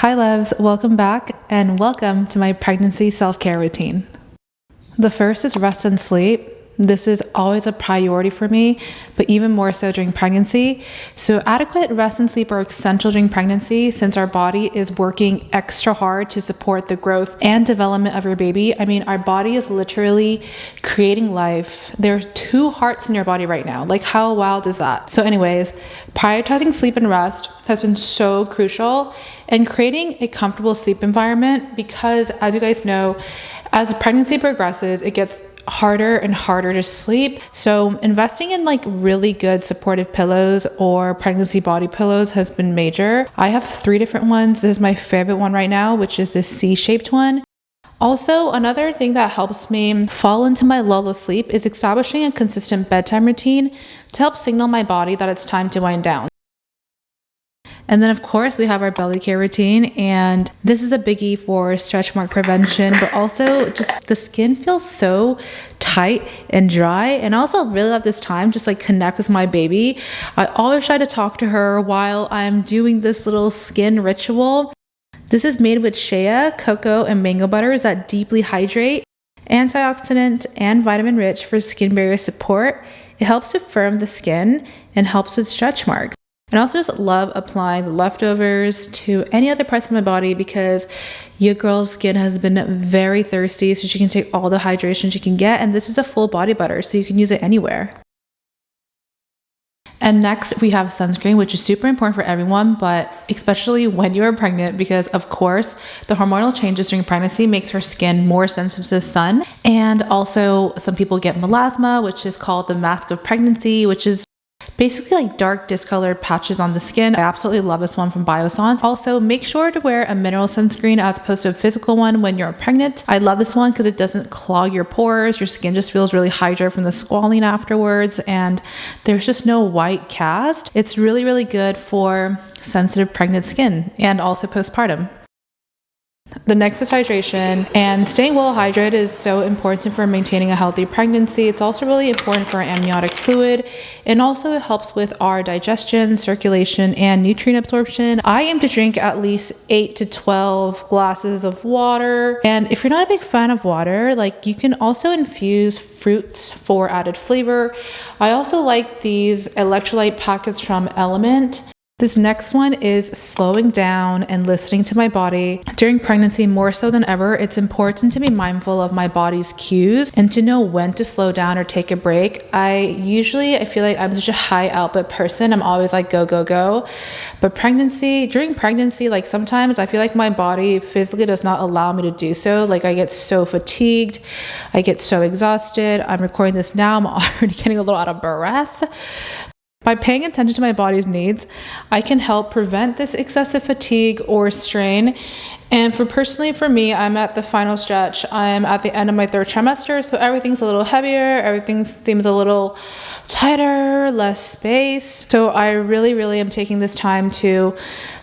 Hi loves, welcome back and welcome to my pregnancy self-care routine. The first is rest and sleep. This is always a priority for me, but even more so during pregnancy. So adequate rest and sleep are essential during pregnancy since our body is working extra hard to support the growth and development of your baby. I mean, our body is literally creating life. There are two hearts in your body right now. Like, how wild is that? So anyways, prioritizing sleep and rest has been so crucial, and creating a comfortable sleep environment, because as you guys know, as pregnancy progresses, it gets harder and harder to sleep. So investing in like really good supportive pillows or pregnancy body pillows has been major. I have 3 different ones. This is my favorite one right now, which is this C-shaped one. Also, another thing that helps me fall into my lull of sleep is establishing a consistent bedtime routine to help signal my body that it's time to wind down. And then of course we have our belly care routine, and this is a biggie for stretch mark prevention, but also just the skin feels so tight and dry. And I also really love this time just like connect with my baby. I always try to talk to her while I'm doing this little skin ritual. This is made with shea, cocoa, and mango butters that deeply hydrate, antioxidant, and vitamin rich for skin barrier support. It helps to firm the skin and helps with stretch marks. And I also just love applying the leftovers to any other parts of my body because your girl's skin has been very thirsty, so she can take all the hydration she can get. And this is a full body butter, so you can use it anywhere. And next we have sunscreen, which is super important for everyone, but especially when you're pregnant, because of course the hormonal changes during pregnancy makes her skin more sensitive to the sun. And also some people get melasma, which is called the mask of pregnancy, which is basically like dark discolored patches on the skin. I absolutely love this one from Biossance. Also, make sure to wear a mineral sunscreen as opposed to a physical one when you're pregnant. I love this one because it doesn't clog your pores. Your skin just feels really hydrated from the squalene afterwards, and there's just no white cast. It's really, really good for sensitive pregnant skin and also postpartum. The next is hydration, and staying well hydrated is so important for maintaining a healthy pregnancy. It's also really important for our amniotic fluid, and also it helps with our digestion, circulation, and nutrient absorption. I aim to drink at least 8 to 12 glasses of water. And if you're not a big fan of water, like, you can also infuse fruits for added flavor. I also like these electrolyte packets from Element. This next one is slowing down and listening to my body. During pregnancy, more so than ever, it's important to be mindful of my body's cues and to know when to slow down or take a break. I feel like I'm such a high output person. I'm always like go, go, go. But during pregnancy, like sometimes I feel like my body physically does not allow me to do so. Like, I get so fatigued. I get so exhausted. I'm recording this now. I'm already getting a little out of breath. By paying attention to my body's needs, I can help prevent this excessive fatigue or strain. And for me, I'm at the final stretch. I'm at the end of my 3rd trimester, so everything's a little heavier, everything seems a little tighter, less space. So I really, really am taking this time to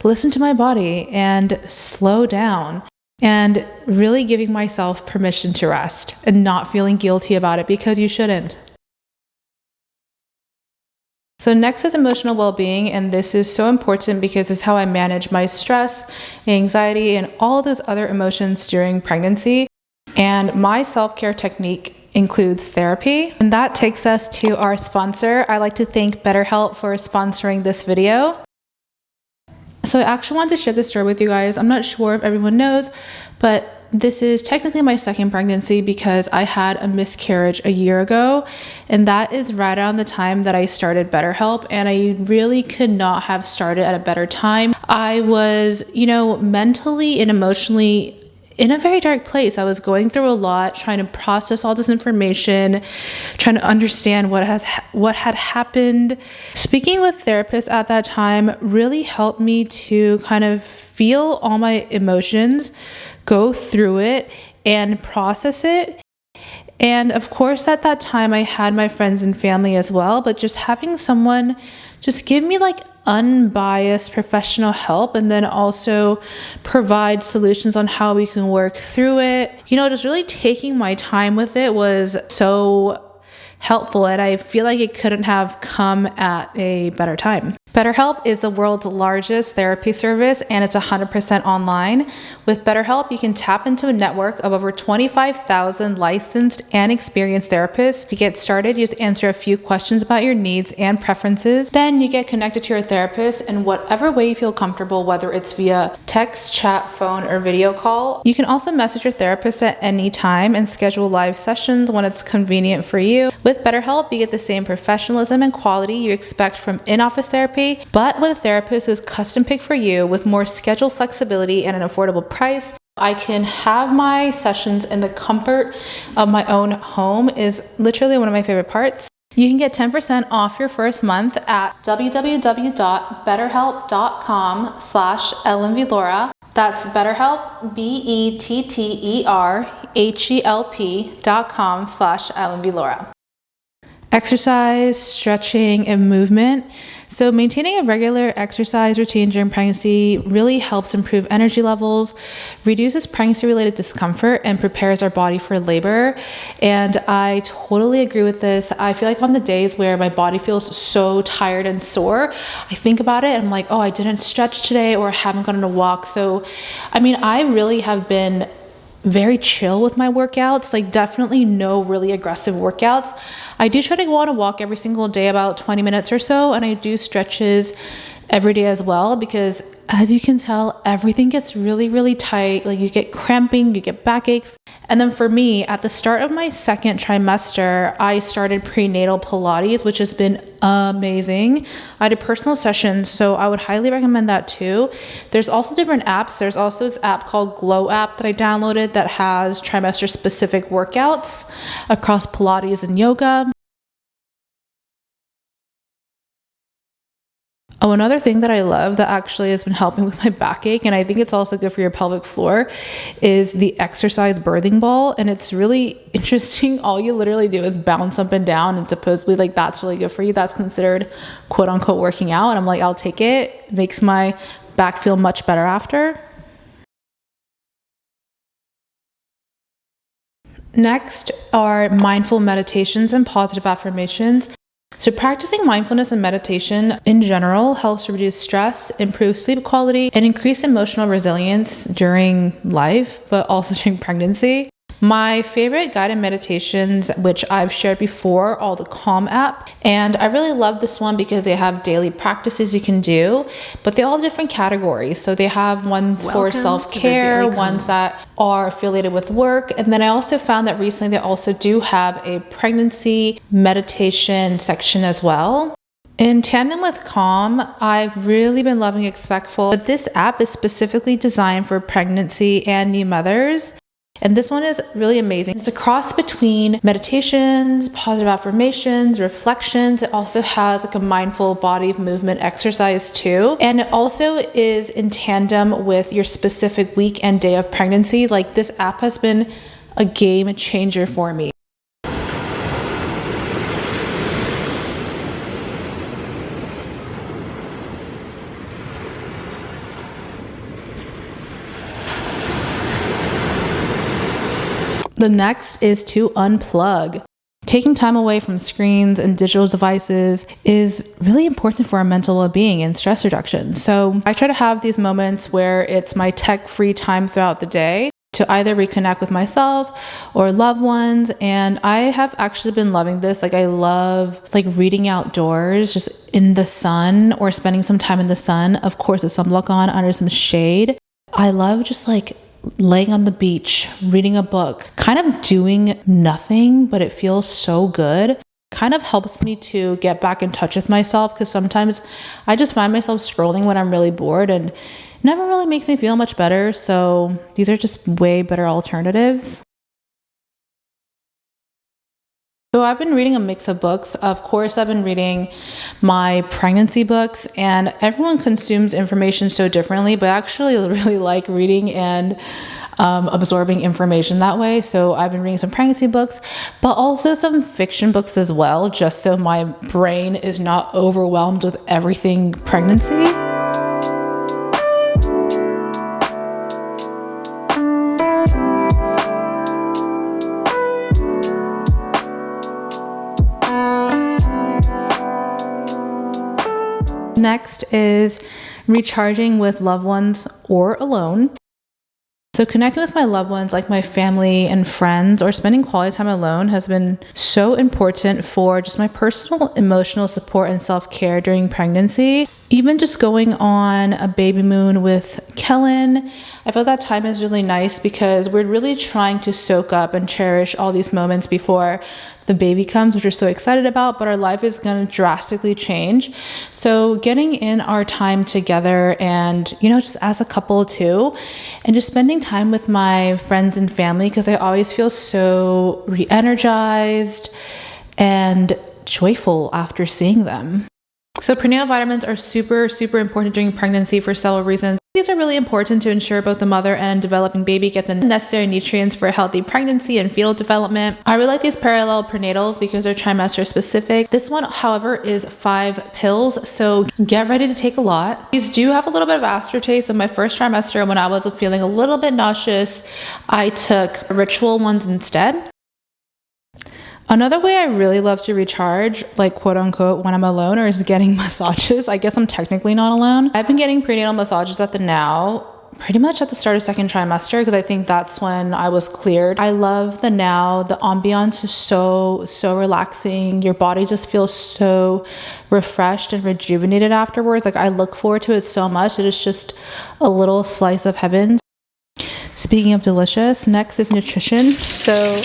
listen to my body and slow down, and really giving myself permission to rest and not feeling guilty about it, because you shouldn't. So next is emotional well-being, and this is so important because it's how I manage my stress, anxiety, and all those other emotions during pregnancy. And my self-care technique includes therapy. And that takes us to our sponsor. I'd like to thank BetterHelp for sponsoring this video. So I actually wanted to share this story with you guys. I'm not sure if everyone knows, but this is technically my 2nd pregnancy because I had a miscarriage a year ago, and that is right around the time that I started BetterHelp, and I really could not have started at a better time. I was, mentally and emotionally in a very dark place. I was going through a lot, trying to process all this information, trying to understand what had happened. Speaking with therapists at that time really helped me to kind of feel all my emotions, go through it, and process it. And of course, at that time, I had my friends and family as well, but just having someone just give me like unbiased professional help, and then also provide solutions on how we can work through it. Just really taking my time with it was so helpful, and I feel like it couldn't have come at a better time. BetterHelp is the world's largest therapy service, and it's 100% online. With BetterHelp, you can tap into a network of over 25,000 licensed and experienced therapists. To get started, you just answer a few questions about your needs and preferences. Then you get connected to your therapist in whatever way you feel comfortable, whether it's via text, chat, phone, or video call. You can also message your therapist at any time and schedule live sessions when it's convenient for you. With BetterHelp, you get the same professionalism and quality you expect from in-office therapy, but with a therapist who is custom picked for you with more schedule flexibility and an affordable price. I can have my sessions in the comfort of my own home is literally one of my favorite parts. You can get 10% off your first month at www.betterhelp.com/LMVLora. That's BetterHelp, BetterHelp.com/LMVLora. Exercise, stretching, and movement. So maintaining a regular exercise routine during pregnancy really helps improve energy levels, reduces pregnancy-related discomfort, and prepares our body for labor. And I totally agree with this. I feel like on the days where my body feels so tired and sore, I think about it and I'm like, oh, I didn't stretch today, or I haven't gone on a walk. So, I really have been very chill with my workouts, like definitely no really aggressive workouts. I do try to go on a walk every single day, about 20 minutes or so, and I do stretches every day as well, because as you can tell, everything gets really, really tight. Like you get cramping, you get backaches. And then for me, at the start of my second trimester, I started prenatal Pilates, which has been amazing. I did personal sessions, so I would highly recommend that too. There's also different apps. There's also this app called Glow app that I downloaded that has trimester specific workouts across Pilates and yoga. Oh, another thing that I love that actually has been helping with my backache, and I think it's also good for your pelvic floor, is the exercise birthing ball. And it's really interesting. All you literally do is bounce up and down, and supposedly like that's really good for you. That's considered quote unquote working out. And I'm like, I'll take it. It makes my back feel much better after. Next are mindful meditations and positive affirmations. So practicing mindfulness and meditation in general helps reduce stress, improve sleep quality, and increase emotional resilience during life, but also during pregnancy. My favorite guided meditations, which I've shared before, are the Calm app. And I really love this one because they have daily practices you can do, but they all have different categories. So they have ones for self-care, ones that are affiliated with work. And then I also found that recently they also do have a pregnancy meditation section as well. In tandem with Calm, I've really been loving Expectful, but this app is specifically designed for pregnancy and new mothers. And this one is really amazing. It's a cross between meditations, positive affirmations, reflections. It also has like a mindful body movement exercise too. And it also is in tandem with your specific week and day of pregnancy. Like this app has been a game changer for me. The next is to unplug. Taking time away from screens and digital devices is really important for our mental well-being and stress reduction. So I try to have these moments where it's my tech-free time throughout the day to either reconnect with myself or loved ones. And I have actually been loving this. Like I love like reading outdoors, just in the sun or spending some time in the sun. Of course, with sunblock on under some shade. I love just like laying on the beach, reading a book, kind of doing nothing, but it feels so good. Kind of helps me to get back in touch with myself, because sometimes I just find myself scrolling when I'm really bored and it never really makes me feel much better. So these are just way better alternatives. So I've been reading a mix of books. Of course, I've been reading my pregnancy books, and everyone consumes information so differently, but I actually really like reading and absorbing information that way. So I've been reading some pregnancy books, but also some fiction books as well, just so my brain is not overwhelmed with everything pregnancy. Next is recharging with loved ones or alone. So connecting with my loved ones, like my family and friends, or spending quality time alone has been so important for just my personal emotional support and self-care during pregnancy. Even just going on a baby moon with Kellen, I feel that time is really nice because we're really trying to soak up and cherish all these moments before the baby comes, which we're so excited about, but our life is going to drastically change. So getting in our time together and, just as a couple too, and just spending time with my friends and family, because I always feel so re-energized and joyful after seeing them. So prenatal vitamins are super, super important during pregnancy for several reasons. These are really important to ensure both the mother and developing baby get the necessary nutrients for a healthy pregnancy and fetal development. I really like these parallel prenatals because they're trimester specific. This one, however, is 5 pills, so get ready to take a lot. These do have a little bit of aftertaste. So my first trimester, when I was feeling a little bit nauseous, I took ritual ones instead. Another way I really love to recharge, like quote unquote, when I'm alone, is getting massages. I guess I'm technically not alone. I've been getting prenatal massages at the Now pretty much at the start of second trimester because I think that's when I was cleared. I love the Now. The ambiance is so relaxing. Your body just feels so refreshed and rejuvenated afterwards. Like I look forward to it so much. It is just a little slice of heaven. Speaking of delicious, next is nutrition. So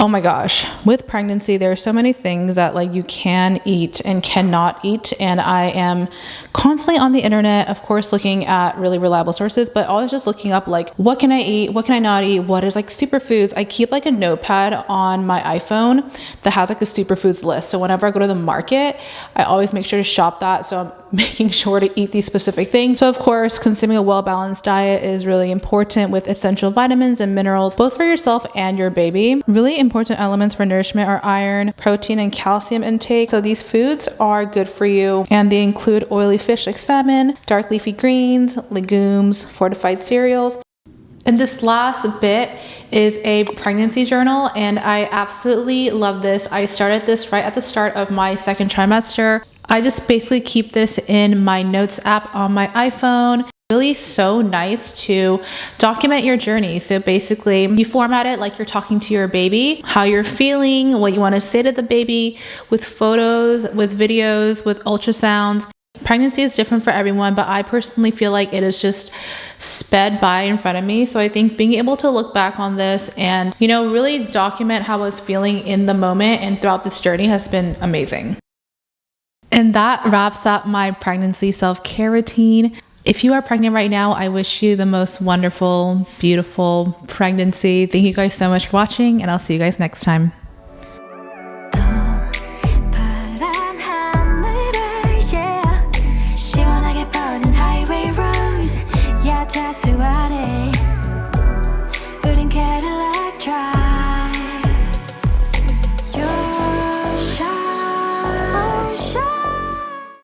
oh my gosh, with pregnancy, there are so many things that you can eat and cannot eat. And I am constantly on the internet, of course, looking at really reliable sources, but always just looking up what can I eat? What can I not eat? What is superfoods? I keep a notepad on my iPhone that has a superfoods list. So whenever I go to the market, I always make sure to shop that. So I'm making sure to eat these specific things. So of course, consuming a well-balanced diet is really important with essential vitamins and minerals, both for yourself and your baby. Really important elements for nourishment are iron, protein, and calcium intake. So these foods are good for you, and they include oily fish like salmon, dark leafy greens, legumes, fortified cereals. And this last bit is a pregnancy journal, and I absolutely love this. I started this right at the start of my second trimester. I just basically keep this in my notes app on my iPhone. Really so nice to document your journey. So basically you format it like you're talking to your baby, how you're feeling, what you want to say to the baby, with photos, with videos, with ultrasounds. Pregnancy is different for everyone, but I personally feel like it is just sped by in front of me. So I think being able to look back on this and, really document how I was feeling in the moment and throughout this journey has been amazing. And that wraps up my pregnancy self-care routine. If you are pregnant right now, I wish you the most wonderful, beautiful pregnancy. Thank you guys so much for watching, and I'll see you guys next time. 시원하게 뻗은 highway road, yeah, 자수하래.